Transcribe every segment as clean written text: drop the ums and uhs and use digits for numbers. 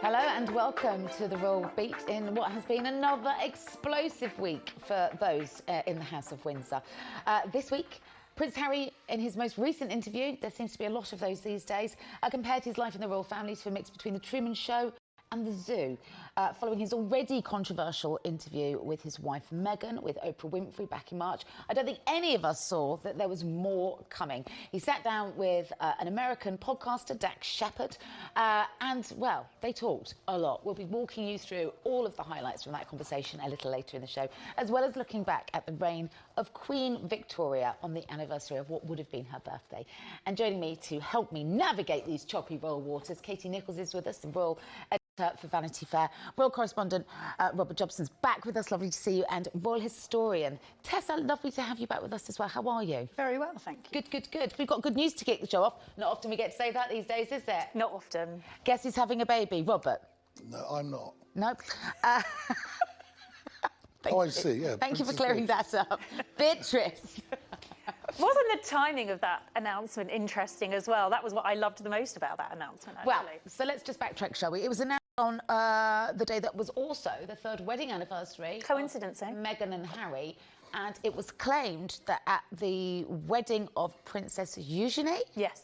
Hello and welcome to the Royal Beat in what has been another explosive week for those in the House of Windsor. This week, Prince Harry, in his most recent interview, there seems to be a lot of those these days, compared his life in the royal family to a mix between the Truman Show and the Zoo, following his already controversial interview with his wife Meghan with Oprah Winfrey back in March. I don't think any of us saw that there was more coming. He sat down with an American podcaster, Dax Shepard, and, well, they talked a lot. We'll be walking you through all of the highlights from that conversation a little later in the show, as well as looking back at the reign of Queen Victoria on the anniversary of what would have been her birthday. And joining me to help me navigate these choppy royal waters, Katie Nichols is with us, the royal for Vanity Fair. Royal correspondent Robert Jobson's back with us. Lovely to see you. And royal historian Tessa, lovely to have you back with us as well. How are you? Very well, thank you. Good. We've got good news to kick the show off. Not often we get to say that these days, is there? Not often. Guess who's having a baby? Robert? No, I'm not. No? I see, yeah. Thank you for clearing that up. Beatrice? Wasn't the timing of that announcement interesting as well? That was what I loved the most about that announcement, actually. Well, so let's just backtrack, shall we? It was announced on the day that was also the third wedding anniversary. Coincidence, eh? Meghan and Harry. And it was claimed that at the wedding of Princess Eugenie... Yes.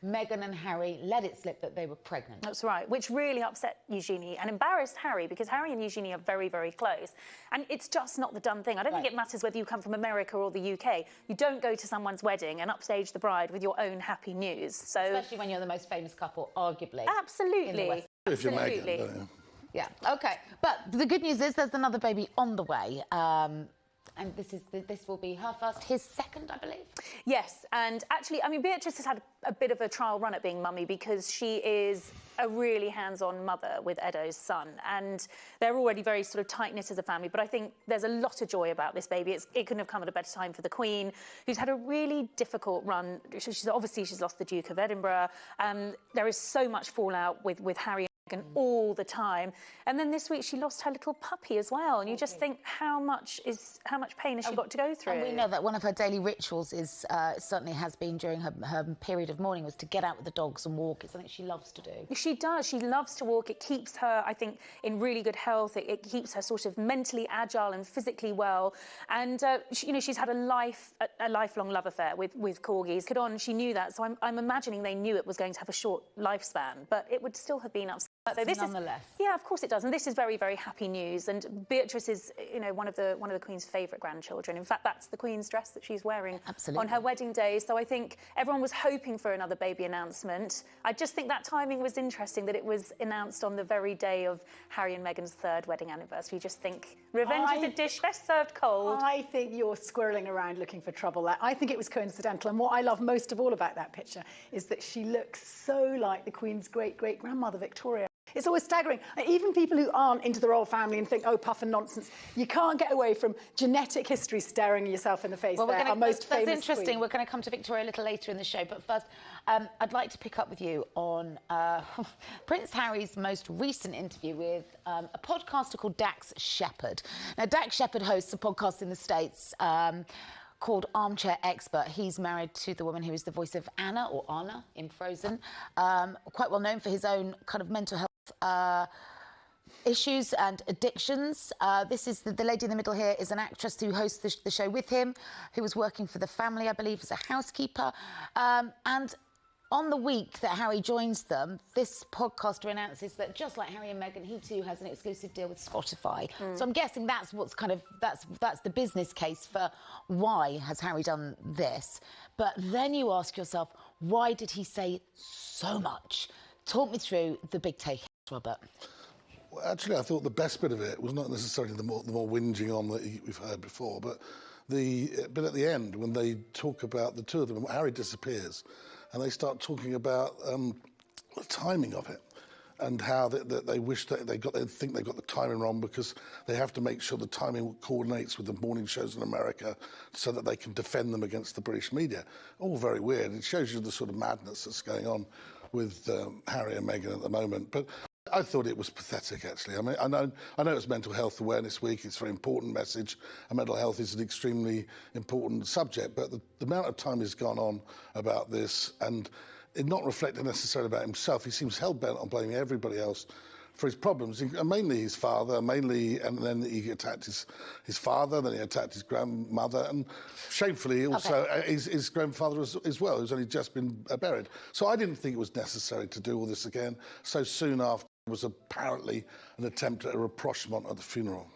Meghan and Harry let it slip that they were pregnant. That's right, which really upset Eugenie and embarrassed Harry, because Harry and Eugenie are very, very close. And it's just not the done thing. I don't think it matters whether you come from America or the UK. You don't go to someone's wedding and upstage the bride with your own happy news. So, especially when you're the most famous couple, arguably. Absolutely. If you're Meghan, don't you? Yeah, OK. But the good news is there's another baby on the way. And this will be her first, his second, I believe? Yes, and actually, I mean, Beatrice has had a bit of a trial run at being mummy because she is a really hands-on mother with Edo's son, and they're already very sort of tight-knit as a family, but I think there's a lot of joy about this baby. It couldn't have come at a better time for the Queen, who's had a really difficult run. She's lost the Duke of Edinburgh. There is so much fallout with Harry and all the time, and then this week she lost her little puppy as well, and you just think how much pain has she got to go through. And we know that one of her daily rituals is certainly has been during her period of mourning was to get out with the dogs and walk. It's something she loves to do. She does. She loves to walk. It keeps her, I think, in really good health. It keeps her sort of mentally agile and physically well. And she's had a lifelong love affair with corgis. She knew that, so I'm imagining they knew it was going to have a short lifespan, but it would still have been upsetting. So this nonetheless. Yeah, of course it does, and this is very, very happy news. And Beatrice is, one of the Queen's favourite grandchildren. In fact, that's the Queen's dress that she's wearing on her wedding day. So I think everyone was hoping for another baby announcement. I just think that timing was interesting, that it was announced on the very day of Harry and Meghan's third wedding anniversary. You just think revenge is a dish best served cold. I think you're squirreling around looking for trouble there. I think it was coincidental, and what I love most of all about that picture is that she looks so like the Queen's great-great-grandmother Victoria. It's always staggering. Even people who aren't into the royal family and think, oh, puff and nonsense, you can't get away from genetic history staring yourself in the face. Well, that's interesting. Queen. We're going to come to Victoria a little later in the show. But first, I'd like to pick up with you on Prince Harry's most recent interview with a podcaster called Dax Shepard. Now, Dax Shepard hosts a podcast in the States called Armchair Expert. He's married to the woman who is the voice of Anna in Frozen, quite well known for his own kind of mental health issues and addictions. This is the lady in the middle here is an actress who hosts the show with him, who was working for the family, I believe, as a housekeeper. And on the week that Harry joins them, this podcaster announces that just like Harry and Meghan, he too has an exclusive deal with Spotify. So I'm guessing that's what's that's the business case for why has Harry done this. But then you ask yourself, why did he say so much? Talk me through the big take, Robert. Well, actually, I thought the best bit of it was not necessarily the more whinging on that we've heard before, but the bit at the end when they talk about the two of them, and Harry disappears, and they start talking about the timing of it and how they wish that they think they got the timing wrong because they have to make sure the timing coordinates with the morning shows in America so that they can defend them against the British media. All very weird. It shows you the sort of madness that's going on with Harry and Meghan at the moment. But I thought it was pathetic, actually. I mean, I know it's Mental Health Awareness Week. It's a very important message, and mental health is an extremely important subject. But the amount of time has gone on about this, and not reflecting necessarily about himself. He seems hell-bent on blaming everybody else for his problems, and mainly his father, and then he attacked his father, then he attacked his grandmother, and shamefully also his grandfather as well, who's only just been buried. So I didn't think it was necessary to do all this again so soon after. It was apparently an attempt at a rapprochement at the funeral.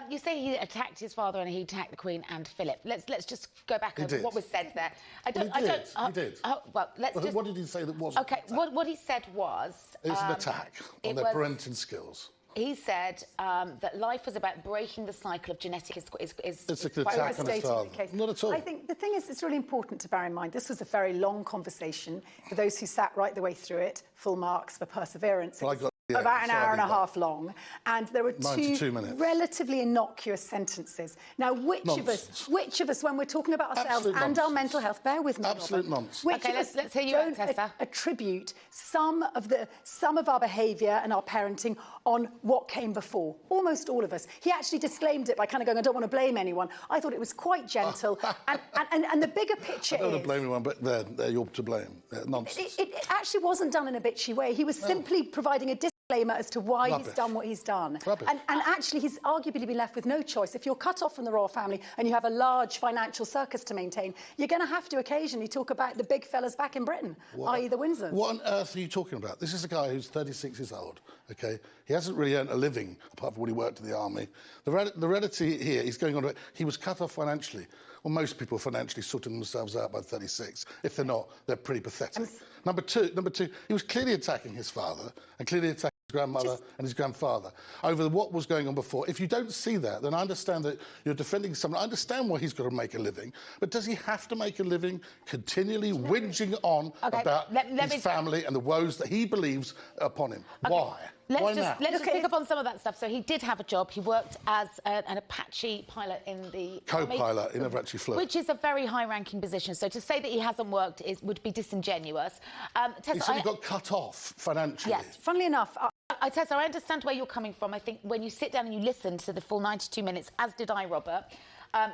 You say he attacked his father and he attacked the Queen and Philip. Let's just go back over what was said there. He did. Well, what did he say that wasn't? Okay, what he said was it's an attack on their parenting skills. He said that life was about breaking the cycle of genetic It's an attack on his father. Not at all. I think the thing is, it's really important to bear in mind, this was a very long conversation. For those who sat right the way through it, full marks for perseverance. Well, I got about an hour and a half long, and there were 92 minutes. Relatively innocuous sentences. Now, which of us, when we're talking about ourselves and our mental health, bear with me, absolute nonsense. Okay, let's hear you out, Tessa. Attribute some of our behaviour and our parenting on what came before. Almost all of us. He actually disclaimed it by kind of going, I don't want to blame anyone. I thought it was quite gentle, and the bigger picture is... I don't want to blame anyone, but you're to blame. Nonsense. It actually wasn't done in a bitchy way. He was simply providing a disclaimer as to why he's done what he's done. And actually, he's arguably been left with no choice. If you're cut off from the royal family and you have a large financial circus to maintain, you're going to have to occasionally talk about the big fellas back in Britain, i.e. the Windsors. What on earth are you talking about? This is a guy who's 36 years old, OK? He hasn't really earned a living, apart from when he worked in the army. The reality here, he's going on... He was cut off financially. Well, most people financially sorting themselves out by 36. If they're not, they're pretty pathetic. Number two, he was clearly attacking his father and clearly attacking his grandmother and his grandfather over what was going on before. If you don't see that, then I understand that you're defending someone. I understand why he's got to make a living, but does he have to make a living continually whinging on about his family and the woes that he believes upon him? Why? Let's just pick up on some of that stuff. So he did have a job. He worked as an Apache pilot in the co-pilot. He never actually flew. Which is a very high-ranking position. So to say that he hasn't worked would be disingenuous. Tessa, he said he got cut off financially. Yes. Funnily enough... Tessa, I understand where you're coming from. I think when you sit down and you listen to the full 92 minutes, as did I, Robert,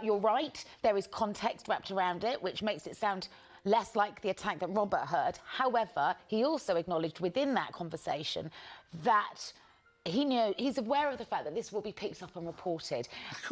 you're right. There is context wrapped around it, which makes it sound less like the attack that Robert heard. However, he also acknowledged within that conversation that he's aware of the fact that this will be picked up and reported.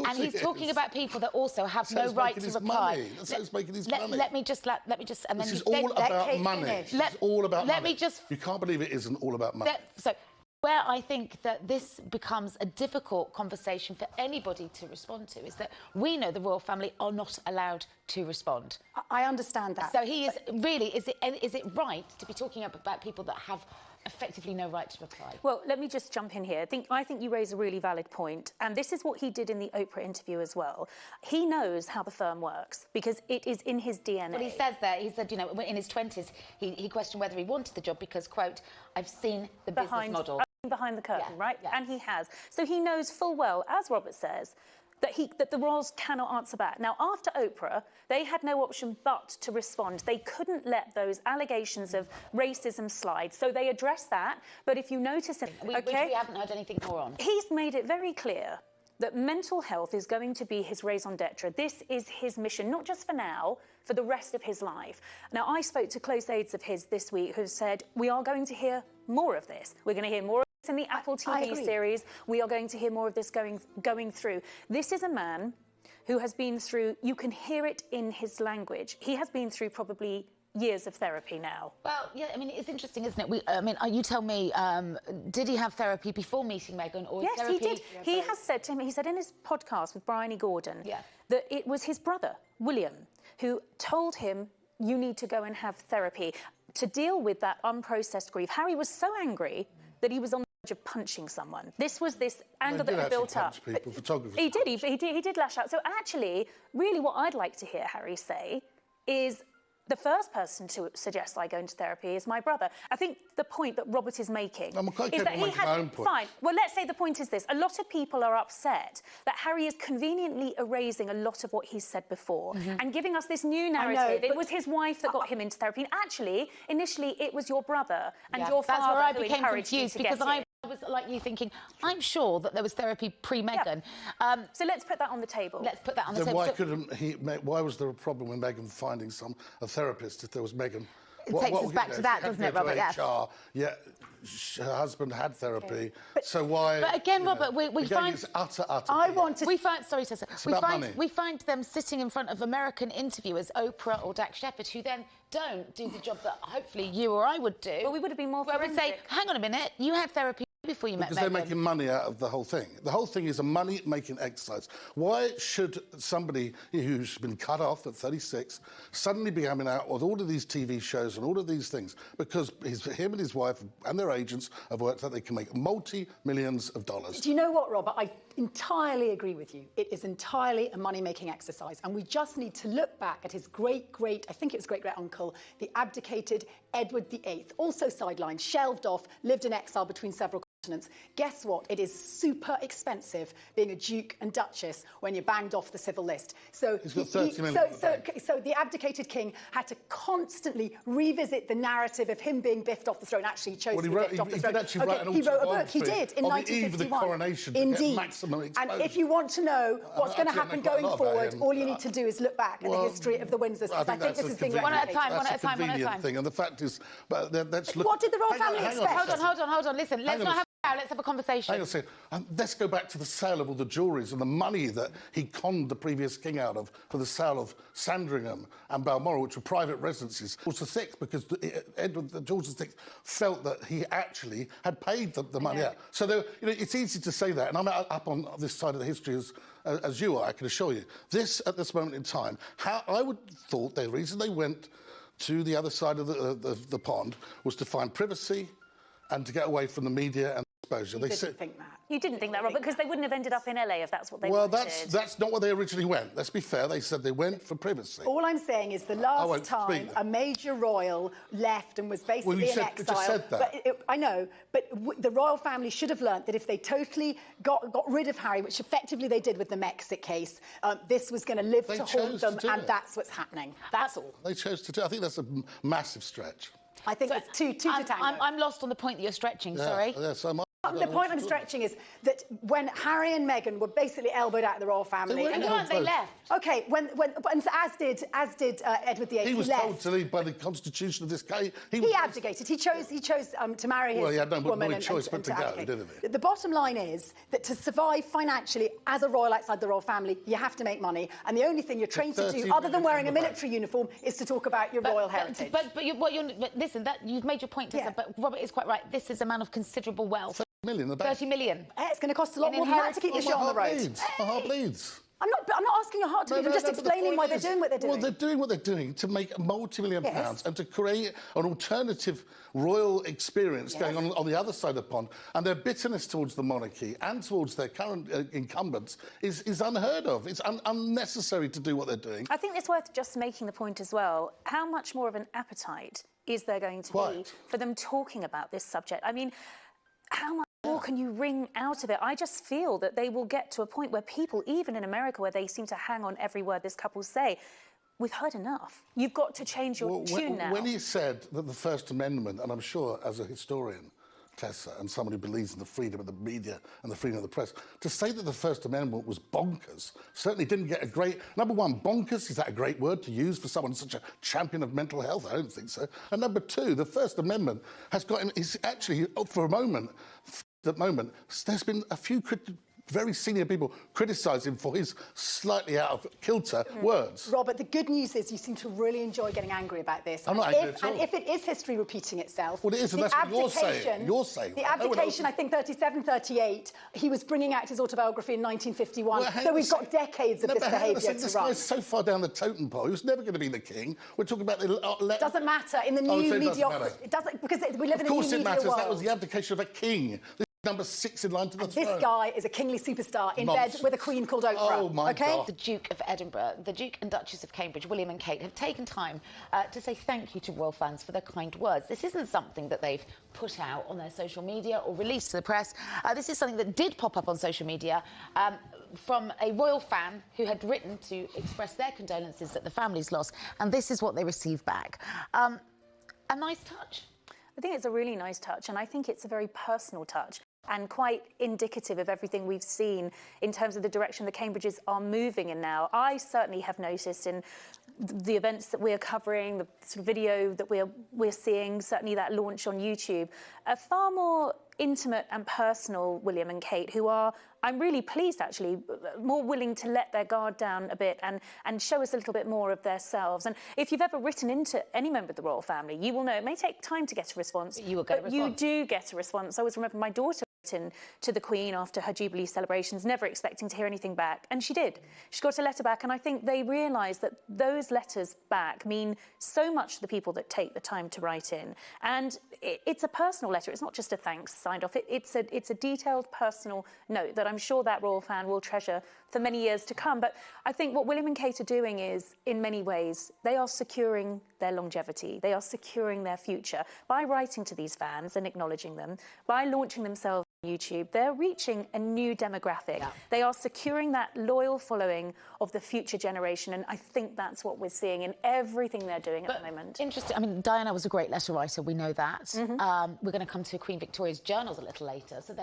And he's talking about people that also have no right to reply. That's how he's making his money. Let me just, and then this is all about money. It's all about money. You can't believe it isn't all about money. So where I think that this becomes a difficult conversation for anybody to respond to is that we know the royal family are not allowed to respond. I understand that. So he is really, is it right to be talking about people that have effectively no right to reply? Well, let me just jump in here. I think you raise a really valid point, and this is what he did in the Oprah interview as well. He knows how the firm works because it is in his DNA. Well, he says that. He said, you know, in his 20s, he questioned whether he wanted the job because, quote, I've seen the business model. Behind the curtain, right? Yeah. And he has. So he knows full well, as Robert says, that the royals cannot answer back. Now, after Oprah, they had no option but to respond. They couldn't let those allegations of racism slide. So they addressed that. But if you notice... Which we haven't heard anything more on. He's made it very clear that mental health is going to be his raison d'etre. This is his mission, not just for now, for the rest of his life. Now, I spoke to close aides of his this week who said, we are going to hear more of this. We're going to hear more of this in the Apple TV series. We are going to hear more of this going through. This is a man who has been through, you can hear it in his language. He has been through probably years of therapy now. Well, yeah, I mean, it's interesting, isn't it? You tell me, did he have therapy before meeting Meghan? Or yes, therapy... he did. He has said to him, he said in his podcast with Bryony Gordon that it was his brother, William, who told him, you need to go and have therapy to deal with that unprocessed grief. Harry was so angry that he was on the verge of punching someone. This was this anger that had built up. People, photographers. He did lash out. So actually, really what I'd like to hear Harry say is, the first person to suggest I go into therapy is my brother. I think the point that Robert is making is that he had... my own point. Fine. Well, let's say the point is this. A lot of people are upset that Harry is conveniently erasing a lot of what he's said before and giving us this new narrative. It was his wife that got him into therapy. And actually, initially, it was your brother and your father where I who became encouraged confused you to because I was like you thinking, I'm sure that there was therapy pre-Meghan. So let's put that on the table. Let's put that on the then table. Why was there a problem with Meghan finding a therapist if there was Meghan? takes us back to that, doesn't it, Robert? Yeah. Yeah. Yeah, her husband had therapy, so why? But again, Robert, we find it's utter. We find, sorry, Tessa, money. we find them sitting in front of American interviewers, Oprah or Dax Shepard, who then don't do the job that hopefully you or I would do. Well, we would have been more where we say, forensic. hang on a minute, you had therapy before you met Because Meghan. they're making money out of the whole thing. The whole thing is a money-making exercise. Why should somebody who's been cut off at 36 suddenly be coming out with all of these TV shows and all of these things? Because him and his wife and their agents have worked out they can make multi-millions of dollars. Do you know what, Robert? I entirely agree with you. It is entirely a money-making exercise, and we just need to look back at his great-great, I think it was great-great-uncle, the abdicated Edward VIII, also sidelined, shelved off, lived in exile between several continents. Guess what? It is super expensive being a duke and duchess when you're banged off the civil list. So he's got 30 million. So the abdicated king had to constantly revisit the narrative of him being biffed off the throne. Actually, he chose to be biffed off the throne. He did actually write an he wrote a book. autobiography He did in on 1951. the eve of the coronation to Indeed. get maximum exposure. And if you want to know what's going to happen going forward, all you need to do is look back at the history of the Windsors. I think this has been One at a time, one That's at a time, one at a convenient time. thing. And the fact is, but let's look. What did the royal family expect? Hold on. Listen, let's not have a row, let's have a conversation. Hang on a second. Let's go back to the sale of all the jewelleries and the money that he conned the previous king out of for the sale of Sandringham and Balmoral, which were private residences. George VI, because George VI felt that he actually had paid the money out. So it's easy to say that, and I'm up on this side of the history as you are, I can assure you. At this moment in time, how I would thought the reason they went to the other side of the pond was to find privacy and to get away from the media and exposure. You didn't think that. You didn't think that, Robert, because they wouldn't have ended up in LA if that's what they Well, wanted. that's not where they originally went. Let's be fair. They said they went for privacy. All I'm saying is the last time a major royal left and was basically in exile. You just said that. But I know, but the royal family should have learnt that if they totally got rid of Harry, which effectively they did with the Mexit case, this was going to live to haunt them, and that's what's happening. That's all. They chose to do. I think that's a massive stretch. I think it's two to tango. I'm lost on the point that you're stretching, sorry. Yeah, so the point I'm stretching is that when Harry and Meghan were basically elbowed out of the royal family, they left. Okay, as did Edward VIII. He was told to leave by the constitution of this case. He abdicated. He chose to marry his woman. Well, he had no choice but to go, didn't he? The bottom line is that to survive financially as a royal outside the royal family, you have to make money, and the only thing you're trained to do, other than wearing a military uniform, is to talk about your royal heritage. But listen, you've made your point, Tessa, but Robert is quite right. This is a man of considerable wealth. 30 million. It's going to cost a lot more than that to keep the show on the road. My heart bleeds. I'm not asking your heart to bleed. I'm just explaining why they're doing what they're doing. Well, they're doing what they're doing to make multi-million pounds and to create an alternative royal experience going on the other side of the pond. And their bitterness towards the monarchy and towards their current incumbents is unheard of. It's unnecessary to do what they're doing. I think it's worth just making the point as well. How much more of an appetite is there going to be for them talking about this subject? I mean, how much more can you wring out of it? I just feel that they will get to a point where people, even in America, where they seem to hang on every word this couple say, we've heard enough. You've got to change your tune now. When he said that the First Amendment, and I'm sure as a historian, Tessa, and someone who believes in the freedom of the media and the freedom of the press, to say that the First Amendment was bonkers certainly didn't get a great... Number one, bonkers, is that a great word to use for someone such a champion of mental health? I don't think so. And number two, the First Amendment has got him... Is actually, for a moment, there's been a few very senior people criticise him for his slightly out of kilter words. Robert, the good news is you seem to really enjoy getting angry about this. I'm not angry at all. And if it is history repeating itself... Well, it is, and that's what you're saying. You're saying the abdication, I think, 37, 38, he was bringing out his autobiography in 1951. Well, so we've got decades of this behaviour to This run. guy's so far down the totem pole. He was never going to be the king. We're talking about the... Doesn't matter. In the new mediocrity... It doesn't, because we live in a new media world. Of course it matters. That was the abdication of a king. Number 6 in line to the throne. This guy is a kingly superstar in bed with a queen called Oprah. Oh, my God. The Duke of Edinburgh, the Duke and Duchess of Cambridge, William and Kate, have taken time to say thank you to royal fans for their kind words. This isn't something that they've put out on their social media or released to the press. This is something that did pop up on social media from a royal fan who had written to express their condolences at the family's loss, and this is what they received back. A nice touch. I think it's a really nice touch, and I think it's a very personal touch. and quite indicative of everything we've seen in terms of the direction the Cambridges are moving in now. I certainly have noticed in the events that we're covering, the sort of video that we're seeing, certainly that launch on YouTube, a far more intimate and personal William and Kate, who are, I'm really pleased actually, more willing to let their guard down a bit and show us a little bit more of themselves. And if you've ever written into any member of the royal family, you will know it may take time to get a response. You will get a response. You do get a response. I always remember my daughter written to the Queen after her Jubilee celebrations, never expecting to hear anything back, and she did. She got a letter back, and I think they realised that those letters back mean so much to the people that take the time to write in. And it's a personal letter. It's not just a thanks signed off. It's a detailed personal note that I'm sure that royal fan will treasure for many years to come. But I think what William and Kate are doing is, in many ways, they are securing their longevity. They are securing their future by writing to these fans and acknowledging them, by launching themselves on YouTube. They're reaching a new demographic. Yeah. They are securing that loyal following of the future generation, and I think that's what we're seeing in everything they're doing at the moment. Interesting. I mean, Diana was a great letter writer. We know that. Mm-hmm. We're going to come to Queen Victoria's journals a little later. So,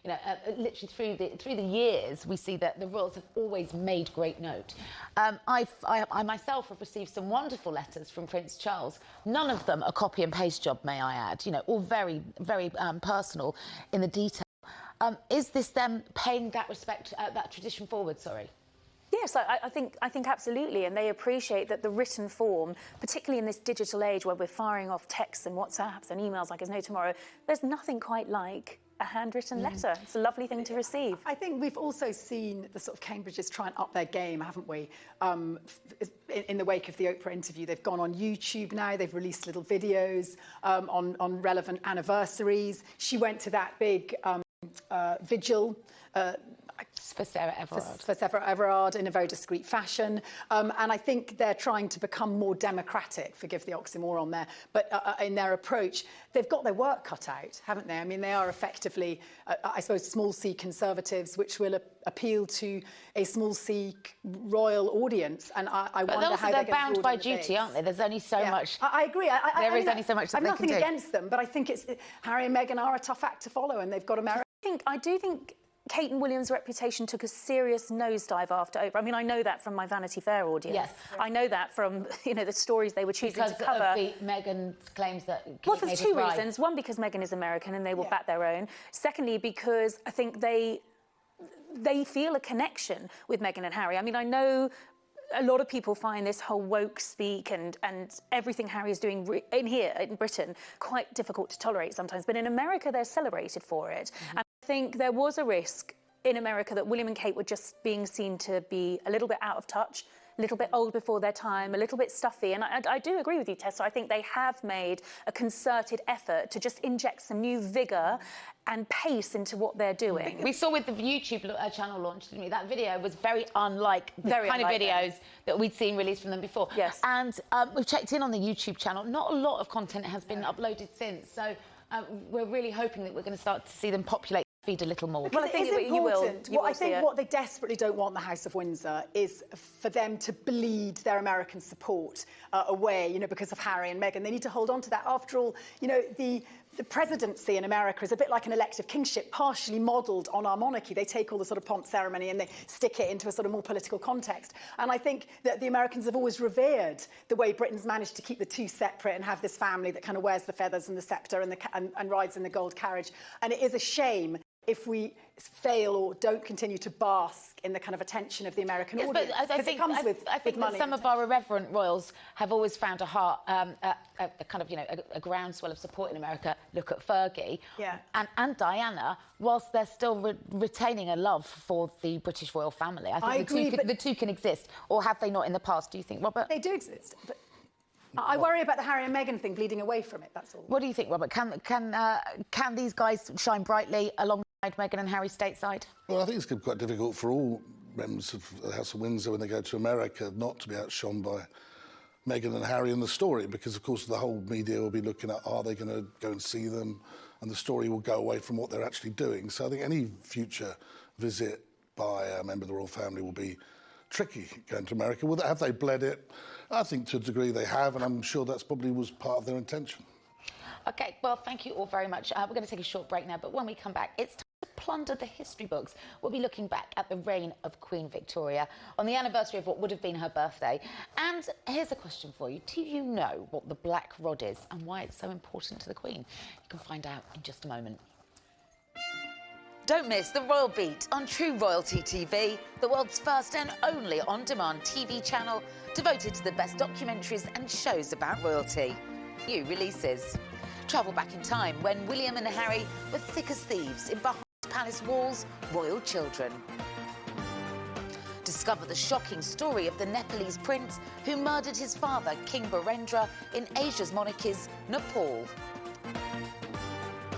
you know, literally through the years, we see that the royals have always made great note. I myself have received some wonderful letters from Prince Charles. None of them a copy and paste job, may I add. You know, all very, very personal in the detail. Is this them paying that respect, that tradition forward? Sorry. Yes, I think absolutely, and they appreciate that the written form, particularly in this digital age where we're firing off texts and WhatsApps and emails like there's no tomorrow, there's nothing quite like a handwritten letter. It's a lovely thing to receive. I think we've also seen the sort of Cambridges try and up their game, haven't we? In the wake of the Oprah interview, they've gone on YouTube now. They've released little videos on relevant anniversaries. She went to that big vigil for Sarah Everard. For Sarah Everard in a very discreet fashion. And I think they're trying to become more democratic, forgive the oxymoron there, but in their approach. They've got their work cut out, haven't they? I mean, they are effectively, I suppose, small C conservatives, which will appeal to a small C royal audience. And I wonder how they're bound by duty, aren't they? There's only so much. I agree. There is only so much that they can do. I've nothing against them, but I think Harry and Meghan are a tough act to follow, and they've got America. I do think Kate and William's reputation took a serious nosedive after Oprah. I mean, I know that from my Vanity Fair audience. Yes. I know that from, you know, the stories they were choosing to cover. Because of Meghan's claims that Kate well, for two reasons. One, because Meghan is American and they will back their own. Secondly, because I think they feel a connection with Meghan and Harry. I mean, I know a lot of people find this whole woke speak and everything Harry is doing in here, in Britain, quite difficult to tolerate sometimes. But in America, they're celebrated for it. Mm-hmm. And I think there was a risk in America that William and Kate were just being seen to be a little bit out of touch, a little bit old before their time, a little bit stuffy. And I do agree with you, Tessa. I think they have made a concerted effort to just inject some new vigour and pace into what they're doing. We saw with the YouTube channel launch, didn't we? That video was very unlike the kind of videos that we'd seen released from them before. Yes. And we've checked in on the YouTube channel. Not a lot of content has been uploaded since. So we're really hoping that we're going to start to see them populate the feed a little more. Well, I think you will. I think what they desperately don't want the House of Windsor is for them to bleed their American support away, you know, because of Harry and Meghan. They need to hold on to that. After all, you know, the presidency in America is a bit like an elective kingship, partially modelled on our monarchy. They take all the sort of pomp ceremony and they stick it into a sort of more political context. And I think that the Americans have always revered the way Britain's managed to keep the two separate and have this family that kind of wears the feathers and the sceptre and rides in the gold carriage. And it is a shame if we fail or don't continue to bask in the kind of attention of the American audience. But I think that some of our irreverent royals have always found a kind of, you know, a groundswell of support in America. Look at Fergie and Diana, whilst they're still retaining a love for the British royal family. I think the two can exist, or have they not in the past, do you think, Robert? They do exist, but I worry about the Harry and Meghan thing bleeding away from it, that's all. What do you think, Robert? Can these guys shine brightly alongside Meghan and Harry stateside? Well, I think it's quite difficult for all members of the House of Windsor when they go to America not to be outshone by Meghan and Harry in the story, because, of course, the whole media will be looking at, are they going to go and see them? And the story will go away from what they're actually doing. So I think any future visit by a member of the royal family will be tricky going to America. Have they bled it? I think to a degree they have, and I'm sure that's probably was part of their intention. OK, well, thank you all very much. We're going to take a short break now, but when we come back, it's time plundered the history books. We'll be looking back at the reign of Queen Victoria on the anniversary of what would have been her birthday. And here's a question for you. Do you know what the black rod is and why it's so important to the Queen? You can find out in just a moment. Don't miss The Royal Beat on True Royalty TV, the world's first and only on-demand TV channel devoted to the best documentaries and shows about royalty. New releases. Travel back in time when William and Harry were thick as thieves in behind palace walls, royal children. Discover the shocking story of the Nepalese prince who murdered his father, King Birendra, in Asia's monarchies, Nepal.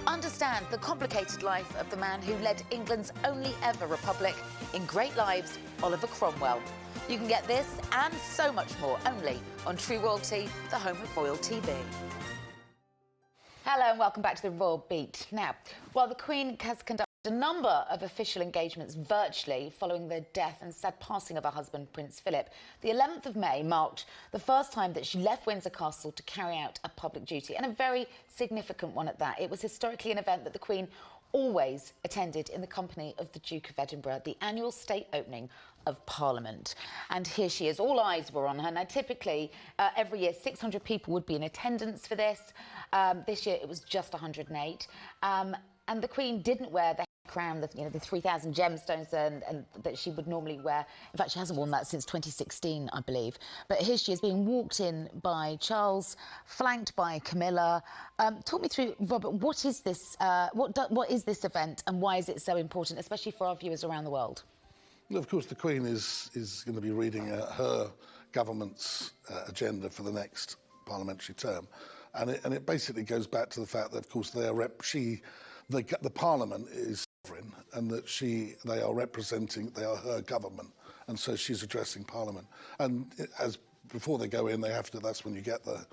Understand the complicated life of the man who led England's only ever republic in Great Lives, Oliver Cromwell. You can get this and so much more only on True Royalty, the home of Royal TV. Hello and welcome back to The Royal Beat. Now, while the Queen has conducted a number of official engagements virtually following the death and sad passing of her husband, Prince Philip, the 11th of May marked the first time that she left Windsor Castle to carry out a public duty, and a very significant one at that. It was historically an event that the Queen always attended in the company of the Duke of Edinburgh, the annual state opening of Parliament. And here she is. All eyes were on her. Now, typically, every year, 600 people would be in attendance for this. This year, it was just 108. And the Queen didn't wear the crown, the 3,000 gemstones and that she would normally wear. In fact, she hasn't worn that since 2016, I believe. But here she is being walked in by Charles, flanked by Camilla. Talk me through, Robert, what is this? What is this event and why is it so important, especially for our viewers around the world? Well, of course, the Queen is going to be reading her government's agenda for the next parliamentary term, and it basically goes back to the fact that, of course, the Parliament is sovereign, and that they are her government, and so she's addressing Parliament. And as before they go in, that's when you get the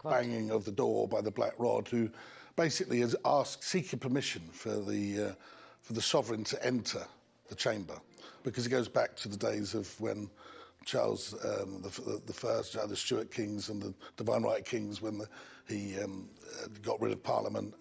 banging of the door by the Black Rod, who basically is seeking permission for the sovereign to enter the chamber, because it goes back to the days of when Charles the First, the Stuart Kings and the Divine Right Kings, when he got rid of Parliament,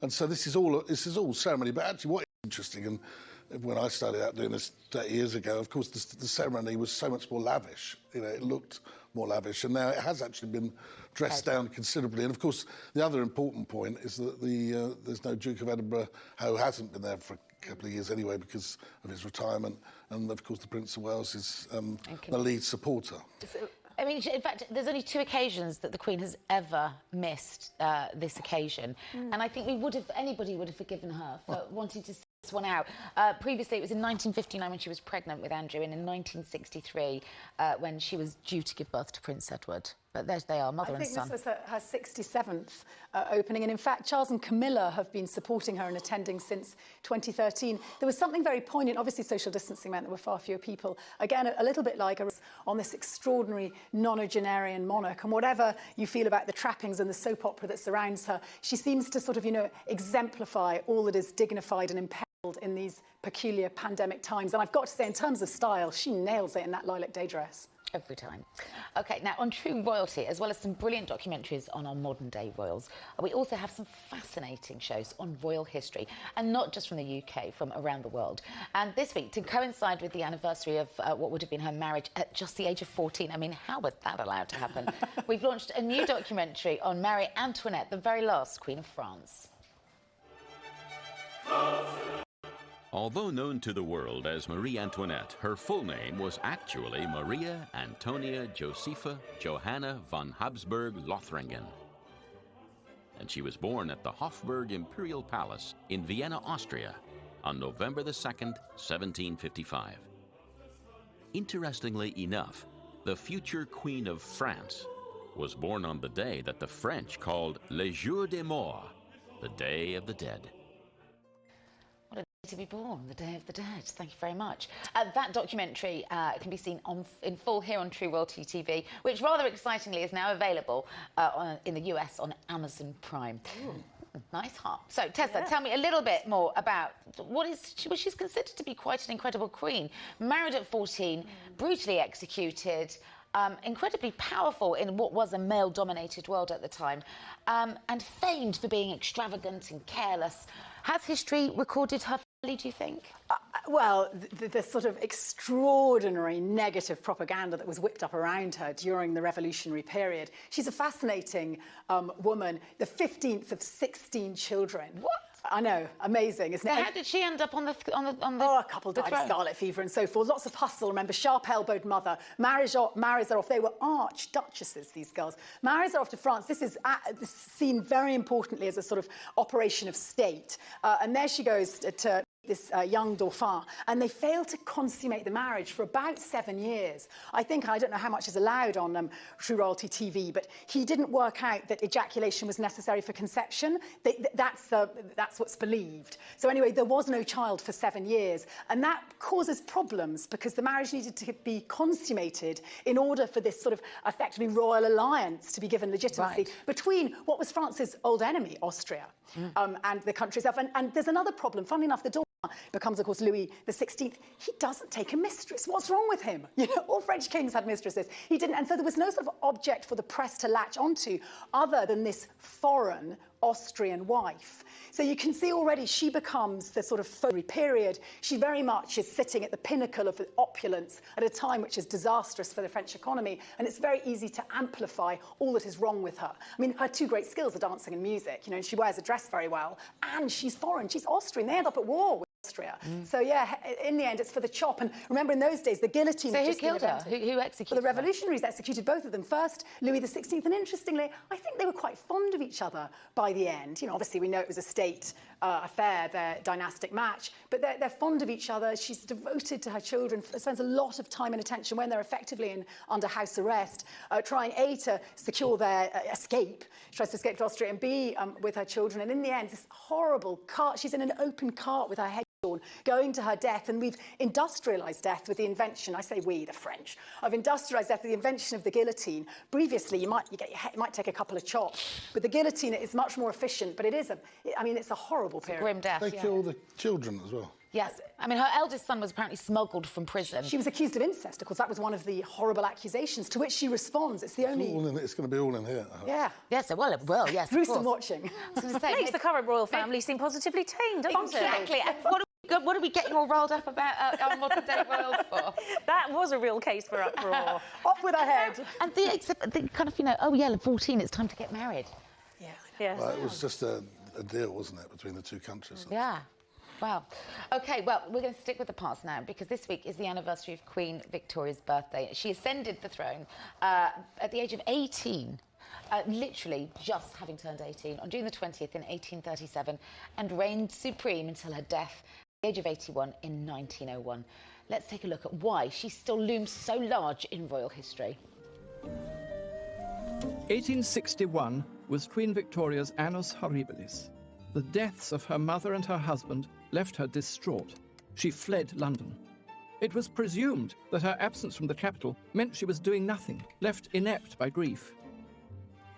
and so this is all ceremony. But actually, what is interesting, and when I started out doing this 30 years ago, of course, the ceremony was so much more lavish. It looked more lavish, and now it has actually been dressed down considerably. And of course, the other important point is that there's no Duke of Edinburgh, who hasn't been there for a couple of years anyway because of his retirement, and of course the Prince of Wales is the lead supporter. I mean, in fact, there's only 2 occasions that the Queen has ever missed this occasion, and I think anybody would have forgiven her for wanting to see this one out. Previously, it was in 1959 when she was pregnant with Andrew, and in 1963 when she was due to give birth to Prince Edward. But there they are, mother and son. I think this was her 67th opening, and in fact, Charles and Camilla have been supporting her and attending since 2013. There was something very poignant. Obviously, social distancing meant there were far fewer people. Again, a little bit like on this extraordinary nonagenarian monarch, and whatever you feel about the trappings and the soap opera that surrounds her, she seems to sort of, exemplify all that is dignified and impelled in these peculiar pandemic times. And I've got to say, in terms of style, she nails it in that lilac day dress. Every time. OK, now on True Royalty, as well as some brilliant documentaries on our modern-day royals, we also have some fascinating shows on royal history, and not just from the UK, from around the world. And this week, to coincide with the anniversary of what would have been her marriage at just the age of 14, I mean, how was that allowed to happen? We've launched a new documentary on Marie Antoinette, the very last Queen of France. Although known to the world as Marie Antoinette, her full name was actually Maria Antonia Josepha Johanna von Habsburg-Lothringen. And she was born at the Hofburg Imperial Palace in Vienna, Austria, on November the 2nd, 1755. Interestingly enough, the future Queen of France was born on the day that the French called Le Jour des Morts, the Day of the Dead. To be born, the Day of the Dead. Thank you very much. That documentary can be seen in full here on True Royalty TV, which rather excitingly is now available in the US on Amazon Prime. Nice heart. So, Tessa, tell me a little bit more about she's considered to be quite an incredible queen. Married at 14, brutally executed, incredibly powerful in what was a male-dominated world at the time, and famed for being extravagant and careless. Has history recorded her do you think? Well, the sort of extraordinary negative propaganda that was whipped up around her during the revolutionary period. She's a fascinating woman, the 15th of 16 children. What? I know, amazing, isn't it? So how did she end up on the Oh, a couple died of scarlet fever and so forth. Lots of hustle. Remember, sharp-elbowed mother marries her off. They were archduchesses, these girls. Marries her off to France. This is seen very importantly as a sort of operation of state. And there she goes to this young dauphin, and they fail to consummate the marriage for about 7 years. I don't know how much is allowed on True Royalty TV, but he didn't work out that ejaculation was necessary for conception. That's what's believed. So anyway, there was no child for 7 years, and that causes problems because the marriage needed to be consummated in order for this sort of effectively royal alliance to be given legitimacy between what was France's old enemy, Austria, and the country itself. And there's another problem. Funnily enough, the dauphin becomes, of course, Louis XVI. He doesn't take a mistress. What's wrong with him? You know, all French kings had mistresses. He didn't, and so there was no sort of object for the press to latch onto other than this foreign Austrian wife. So you can see already she becomes the sort of fiery period. She very much is sitting at the pinnacle of the opulence at a time which is disastrous for the French economy, and it's very easy to amplify all that is wrong with her. I mean, her two great skills are dancing and music, you know, and she wears a dress very well, and she's foreign, she's Austrian. They end up at war with Austria. So yeah, in the end, it's for the chop. And remember, in those days, the guillotine. So who killed her? Who executed her? The revolutionaries executed both of them. First, Louis XVI, and interestingly, I think they were quite fond of each other by the end. You know, obviously we know it was a state affair, their dynastic match, but they're fond of each other. She's devoted to her children, spends a lot of time and attention when they're effectively under house arrest, trying A, to secure their escape. She tries to escape to Austria, and B, with her children. And in the end, this horrible cart, she's in an open cart with her head going to her death, and we've industrialised death with the invention, I say we, the French, of industrialised death with the invention of the guillotine. Previously, you might take a couple of chops, but the guillotine is much more efficient, but it's a horrible period. Grim death. They kill the children as well. Yes. I mean, her eldest son was apparently smuggled from prison. She was accused of incest. Of course, that was one of the horrible accusations to which she responds. It's the only... It's going to be all in here. Yeah. Yes, well, yes. Gruesome watching. Makes the current royal family seem positively tame, doesn't it? Exactly. What are we getting all riled up about our modern-day royals for? That was a real case for uproar. Off with her head. And the kind of, you know, oh, yeah, 14, it's time to get married. Yeah. Yes. Well, it was just a deal, wasn't it, between the two countries? Yeah. Wow. OK, well, we're going to stick with the past now, because this week is the anniversary of Queen Victoria's birthday. She ascended the throne at the age of 18. Literally just having turned 18 on June the 20th in 1837, and reigned supreme until her death at the age of 81 in 1901. Let's take a look at why she still looms so large in royal history. 1861 was Queen Victoria's annus horribilis. The deaths of her mother and her husband left her distraught. She fled London. It was presumed that her absence from the capital meant she was doing nothing, left inept by grief.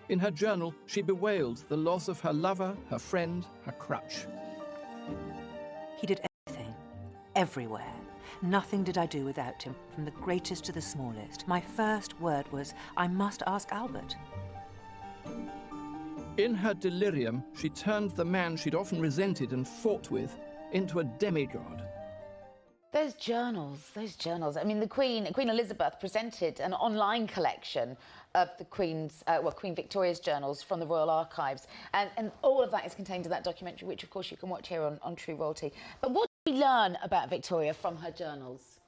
In her journal, she bewailed the loss of her lover, her friend, her crutch. He did everything, everywhere. Nothing did I do without him, from the greatest to the smallest. My first word was, I must ask Albert. In her delirium, she turned the man she'd often resented and fought with into a demigod. Those journals. I mean, Queen Elizabeth presented an online collection of the Queen Victoria's journals from the Royal Archives, and all of that is contained in that documentary, which of course you can watch here on True Royalty. But what did we learn about Victoria from her journals?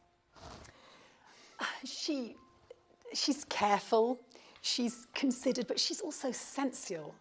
She's careful, she's considered, but she's also sensual.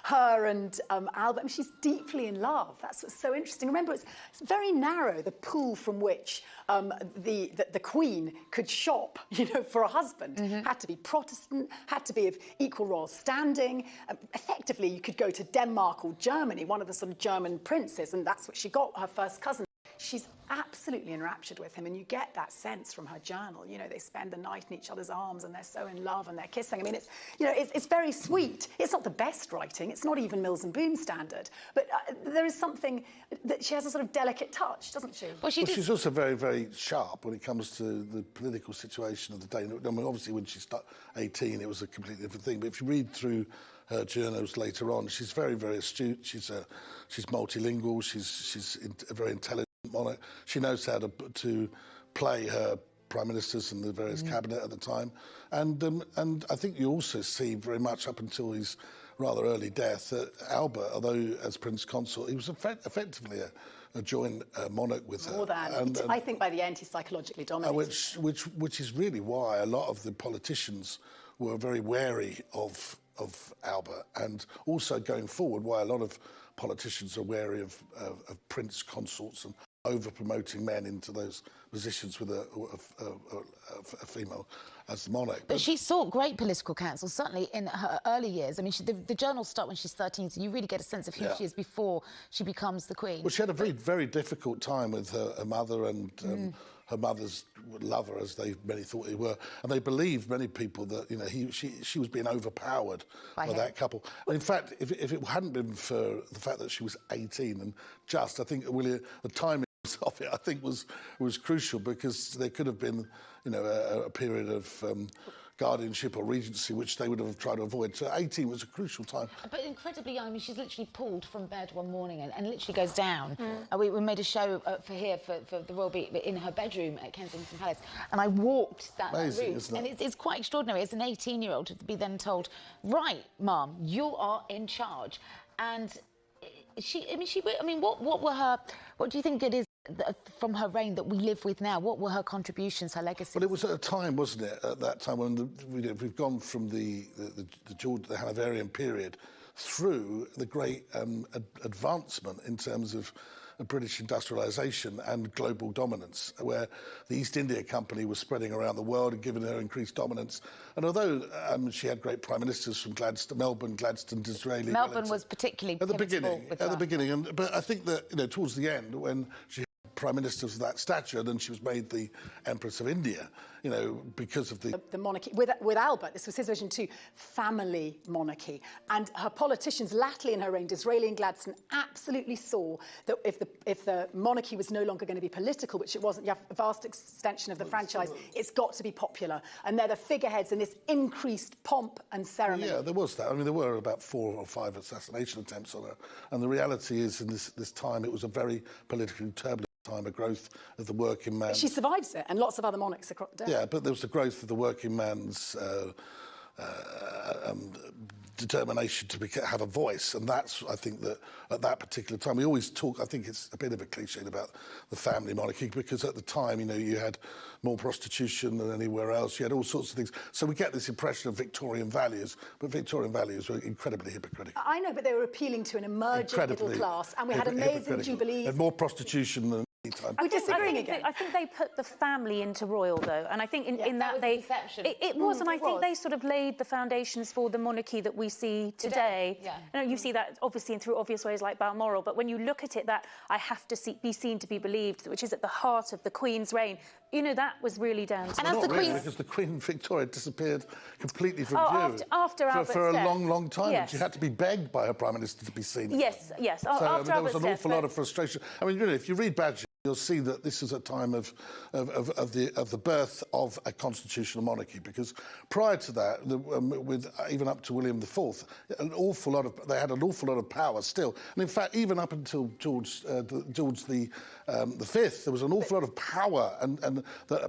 Her and Albert, I mean, she's deeply in love. That's what's so interesting. Remember, it's very narrow, the pool from which the Queen could shop, you know, for a husband. Had to be Protestant, had to be of equal royal standing. Effectively, you could go to Denmark or Germany, one of the sort of German princes, and that's what she got, her first cousin. She's absolutely enraptured with him, and you get that sense from her journal. You know, they spend the night in each other's arms, and they're so in love, and they're kissing. I mean, it's very sweet. It's not the best writing. It's not even Mills and Boon standard, but there is something that she has a sort of delicate touch, doesn't she? Well, she's also very, very sharp when it comes to the political situation of the day. I mean, obviously, when she started 18, it was a completely different thing. But if you read through her journals later on, she's very, very astute. She's multilingual. She's very intelligent. monarch. She knows how to play her prime ministers and the various cabinet at the time. And I think you also see very much up until his rather early death that Albert, although as Prince Consort, he was effectively a joint monarch with her. More than. I think by the end he's psychologically dominated. Which is really why a lot of the politicians were very wary of Albert, and also going forward why a lot of politicians are wary of prince consorts and over-promoting men into those positions with a female as the monarch. But she sought great political counsel, certainly in her early years. I mean, the journals start when she's 13, so you really get a sense of who she is before she becomes the Queen. Well, she had a very, very difficult time with her mother and her mother's lover, as many thought they were. And they believed, many people, that, you know, she was being overpowered by that couple. And in fact, if it hadn't been for the fact that she was 18 and I think really the timing of it, I think, was crucial, because there could have been, you know, a period of guardianship or regency which they would have tried to avoid. So 18 was a crucial time. But incredibly young. I mean, she's literally pulled from bed one morning and literally goes down. We made a show for the Royal Beat in her bedroom at Kensington Palace, and I walked that route. Isn't it? And it's quite extraordinary as an 18-year-old to be then told, right, Mum, you are in charge. And what do you think it is from her reign that we live with now? What were her contributions, her legacy? Well, it was at a time, wasn't it, at that time when we've gone from the Hanoverian period through the great advancement in terms of British industrialisation and global dominance, where the East India Company was spreading around the world and giving her increased dominance. And although she had great prime ministers from Melbourne, Gladstone, Disraeli... Melbourne was particularly at the beginning. But I think that, you know, towards the end, when she had prime ministers of that stature, then she was made the Empress of India, you know, because of the monarchy. With Albert, this was his vision too, family monarchy. And her politicians, latterly in her reign, Disraeli and Gladstone, absolutely saw that if the monarchy was no longer going to be political, which it wasn't, you have a vast extension of the franchise, it's got to be popular. And they're the figureheads in this increased pomp and ceremony. Yeah, there was that. I mean, there were about 4 or 5 assassination attempts on her. And the reality is, in this time, it was a very politically turbulent time of growth of the working man. She survives it, and lots of other monarchs across the day. Yeah, but there was the growth of the working man's determination to have a voice, and that's, I think, that at that particular time, we always talk, I think it's a bit of a cliche about the family monarchy, because at the time, you know, you had more prostitution than anywhere else, you had all sorts of things. So we get this impression of Victorian values, but Victorian values were incredibly hypocritical. I know, but they were appealing to an emerging middle class, and we had amazing jubilees. And more prostitution than... We're disagreeing again. I think they put the family into royal, though, and I think in that they... It was, and I think they sort of laid the foundations for the monarchy that we see today. Yeah. You know, you see that obviously through obvious ways like Balmoral, but when you look at it, that I have to be seen to be believed, which is at the heart of the Queen's reign, you know, that was really down to... And as the Queen... because the Queen Victoria disappeared completely from view. After Albert's for a death. long time. Yes. She had to be begged by her Prime Minister to be seen. Yes. So After there was Albert's an awful death, lot of frustration. I mean, you know, if you read Badger, you'll see that this is a time of the birth of a constitutional monarchy, because prior to that, with even up to William IV, they had an awful lot of power still, and in fact, even up until George the Fifth, there was an awful lot of power and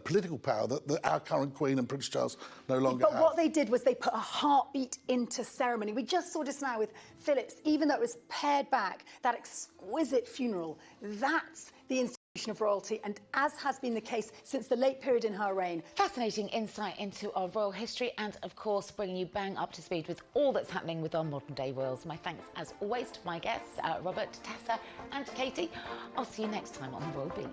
political power that our current Queen and Prince Charles no longer have. But what they did was they put a heartbeat into ceremony. We just saw just now with Phillips, even though it was pared back, that exquisite funeral, that's the institution of royalty, and as has been the case since the late period in her reign. Fascinating insight into our royal history, and of course bringing you bang up to speed with all that's happening with our modern day royals. My thanks as always to my guests, Robert, Tessa and Katie. I'll see you next time on the Royal Beat.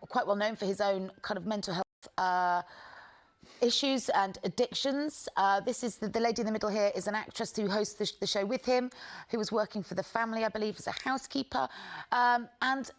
Quite well known for his own kind of mental health issues and addictions. This is the lady in the middle here is an actress who hosts the show with him, who was working for the family, I believe, as a housekeeper. And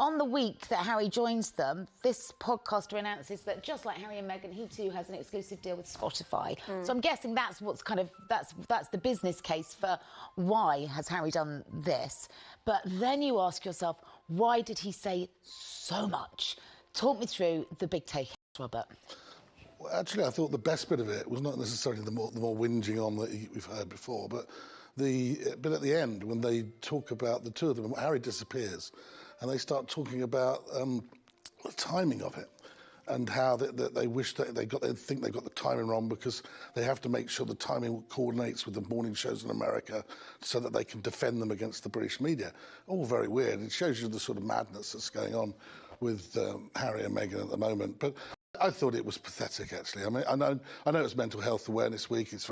On the week that Harry joins them, this podcaster announces that just like Harry and Meghan, he too has an exclusive deal with Spotify. So I'm guessing that's what's that's the business case for why has Harry done this. But then you ask yourself, why did he say so much? Talk me through the big take, Robert. Well, actually, I thought the best bit of it was not necessarily the more whinging on that we've heard before, but the bit at the end when they talk about the two of them. Harry disappears. And they start talking about the timing of it and how they wish they think they got the timing wrong because they have to make sure the timing coordinates with the morning shows in America so that they can defend them against the British media. All very weird. It shows you the sort of madness that's going on with Harry and Meghan at the moment. But I thought it was pathetic, actually. I mean, I know it's Mental Health Awareness Week. It's